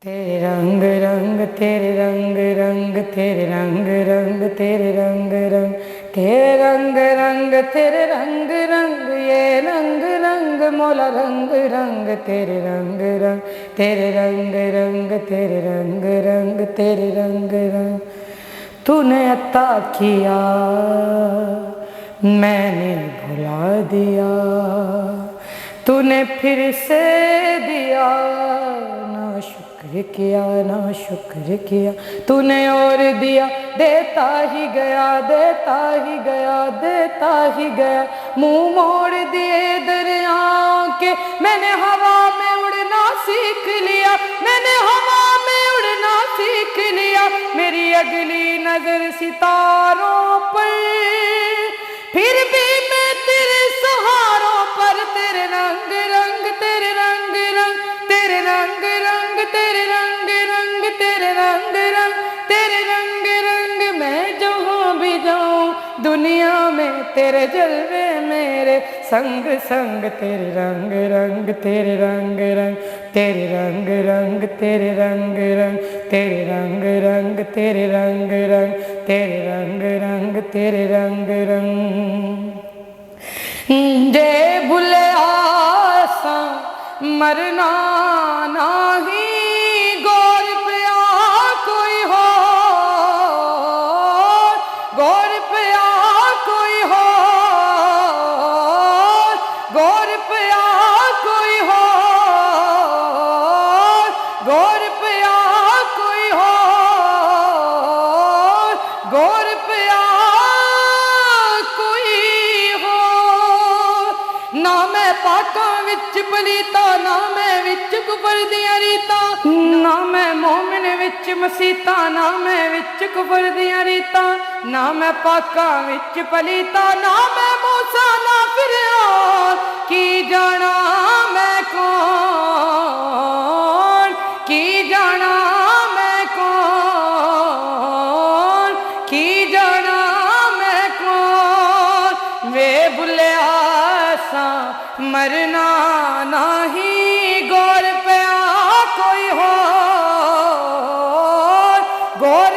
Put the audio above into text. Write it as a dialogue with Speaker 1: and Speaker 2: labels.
Speaker 1: تیرے رنگ رنگ تیرے رنگ رنگ تیرے رنگ رنگ تیرے رنگ رنگ تیرے رنگ رنگ تیرے رنگ رنگ یہ رنگ رنگ مولا رنگ رنگ تیرے رنگ رنگ تیرے رنگ رنگ تیرے رنگ رنگ تیرے رنگ رنگ تو نے عطا کیا میں نے بھلا دیا تو نے پھر سے دیا نا شکر کیا نا شکر کیا تو نے اور دیا دیتا ہی گیا دیتا ہی گیا دیتا ہی گیا منہ موڑ دیے دریاؤں کے میں نے ہوا میں اڑنا سیکھ لیا میں نے ہوا میں اڑنا سیکھ لیا میری اگلی نظر ستاروں پر پھر بھی میں تیرے سہاروں پر تیرے رنگ رنگ تیرے رنگ رنگ تیرے رنگ رنگ تیرے رنگ رنگ تیرے رنگ رنگ تیرے رنگ رنگ میں جہاں بھی جاؤں دنیا میں تیرے جلوے میرے سنگ سنگ تیرے رنگ رنگ تیرے رنگ رنگ تیرے رنگ رنگ تیرے رنگ رنگ تیرے رنگ رنگ تیرے رنگ رنگ تیرے رنگ رنگ تیرے رنگ رنگ جے بھلے آساں مرنا نہیں گور پیا کوئی ہو گور پیا کوئی ہو گور پیا کوئی ہو گور پیا کوئی ہو گور پیا نہ میں پاکاں وچ پلیتا نہ میں وچ کفر دیاں ریتاں نہ میں مومن وچ مسیتا نہ میں وچ کفر دیاں ریتاں نہ میں پاکاں وچ پلیتا نہ میں موسیٰ نہ فرعون کی جانا میں کون کی جانا میں کون کی جانا میں کون وے بھلے مرنا نہیں گور پیا کوئی ہو گور